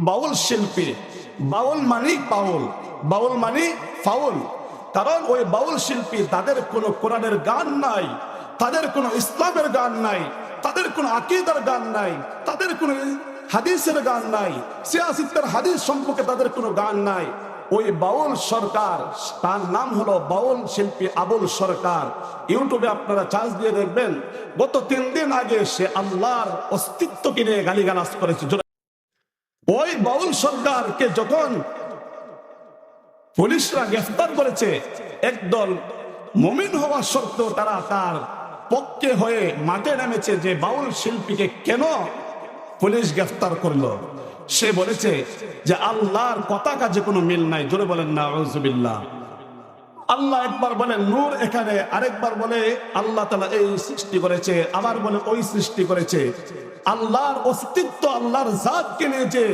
বাউল শিল্পী। বাউল মানে পাউল, বাউল মানে ফাউল। কারণ ওই বাউল শিল্পী তাদের কোনো কোরআনের গান নাই, তাদের কোনো ইসলামের গান নাই, তাদের কোনো আকীদার গান নাই, তাদের কোনো হাদিসের গান নাই, সিয়াসিতের হাদিস সম্পর্কে তাদের কোনো গান নাই। ওই বাউল সরকার, তার নাম হলো বাউল শিল্পী আবুল সরকার। ইউটিউবে আপনারা চার্জ দিয়ে দেখবেন, গত 3 দিন আগে সে আল্লাহর অস্তিত্বকে নিয়ে গালিগালাজ করেছে। ওই বাউল সরকারকে যখন পুলিশরা গ্রেফতার করেছে, একদল মুমিন হওয়া সত্ত্বেও তারা তার পক্ষে হয়ে মাঠে নেমেছে যে বাউল শিল্পীকে কেন পুলিশ গ্রেফতার করলো। সে বলেছে যে আল্লাহর কথা কাজে কোনো মিল নাই। জোরে বলেন না আউযুবিল্লাহ। আল্লাহ একবার বলে নূর এখানে, আরেকবার বলে আল্লাহ তাআলা এই সৃষ্টি করেছে, আবার বলে ওই সৃষ্টি করেছে। আল্লাহর অস্তিত্ব, আল্লাহর জাতকে নিয়ে যে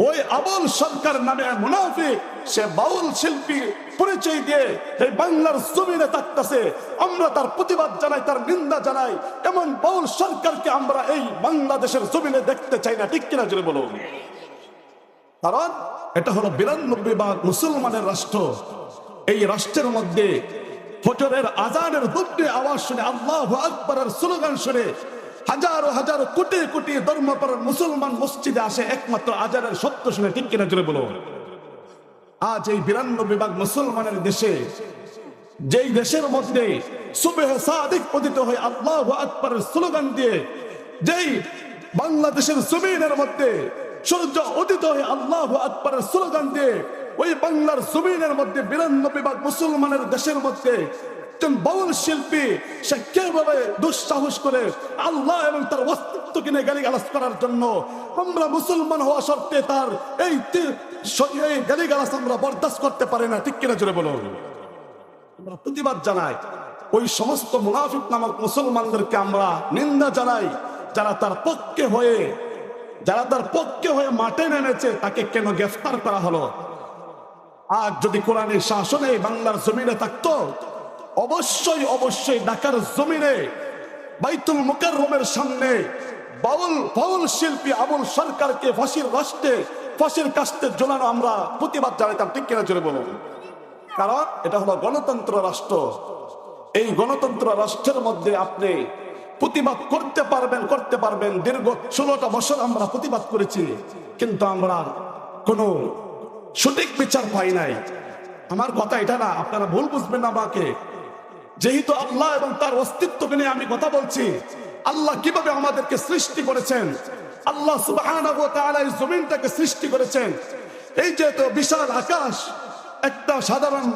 ওই আবুল সরকার নামে মুনাফিক, সে বাউল শিল্পী পরিচয় দিয়ে এই বাংলার জমিনে থাকতেছে, আমরা তার প্রতিবাদ জানাই, তার নিন্দা জানাই। এমন বাউল সরকারকে আমরা এই বাংলাদেশের জমিনে দেখতে চাই না, ঠিক কিনা জোরে বলুন। কারণ এটা হলো 92 ভাগ মুসলমানের রাষ্ট্র। এই রাষ্ট্রের মধ্যে ফজরের আজানের দুটি আওয়াজ শুনে, আল্লাহু আকবারের স্লোগান শুনে হাজারো হাজারো কোটি কোটি ধর্মপ্রাণ মুসলমান মসজিদে আসে একমাত্র আজানের শব্দ শুনে, ঠিক কিনা জোরে বলো। আজ এই 92 ভাগ মুসলমানের দেশে, যেই দেশের মধ্যে সুবহে সাদিক পতিত হয়ে আল্লাহু আকবারের স্লোগান দিয়ে, যেই বাংলাদেশের জমিনের মধ্যে সূর্য উদিত হয়ে আল্লাহু আকবারের স্লোগান দিয়ে, ওই বাংলার জমিনের মধ্যে 92 ভাগ মুসলমানের দেশের মধ্যে একজন বাউল শিল্পী সে কিভাবে দুঃসাহস করে আল্লাহ এবং তার অস্তিত্বকে নিয়ে গালিগালাজ করার জন্য, আমরা মুসলমান হওয়া সত্ত্বে তার এই গালিগালাজ আমরা বরদাস্ত করতে পারি না, ঠিক কিনা জোরে বলো। আমরা প্রতিবাদ জানাই। ওই সমস্ত মুনাফিক নামক মুসলমানদেরকে আমরা নিন্দা জানাই, যারা তার পক্ষে হয়ে মাঠে নেমেছে, তাকে কেন গ্রেফতার করা হলো। আজ যদি কোরআনের শাসনে বাংলার জমিনে থাকতো, অবশ্যই অবশ্যই ঢাকার জমিনে বাইতুল মুকাররমের সামনে বাউল শিল্পী আবুল সরকারকে ফাঁসির কাস্তে ঝোলানো আমরা প্রতিবাদ জানাইতাম, ঠিক কিনা জোরে বলুন। কারণ এটা হলো গণতন্ত্র রাষ্ট্র। এই গণতন্ত্র রাষ্ট্রের মধ্যে আপনি প্রতিবাদ করতে পারবেন। দীর্ঘ 16টা বছর আমরা প্রতিবাদ করেছি, কিন্তু আমরা কোনো সঠিক বিচার পাই নাই। আমার কথা এটা না, আপনারা ভুল বুঝবেন না আমাকে। যেহেতু আল্লাহ এবং তার অস্তিত্বকে নিয়ে আমি কথা বলছি, আল্লাহ কিভাবে আমাদেরকে সৃষ্টি করেছেন, আল্লাহ সুবহানাহু ওয়া তাআলা এই জমিনটাকে সৃষ্টি করেছেন। এই যে তো বিশাল আকাশ, একটা সাধারণ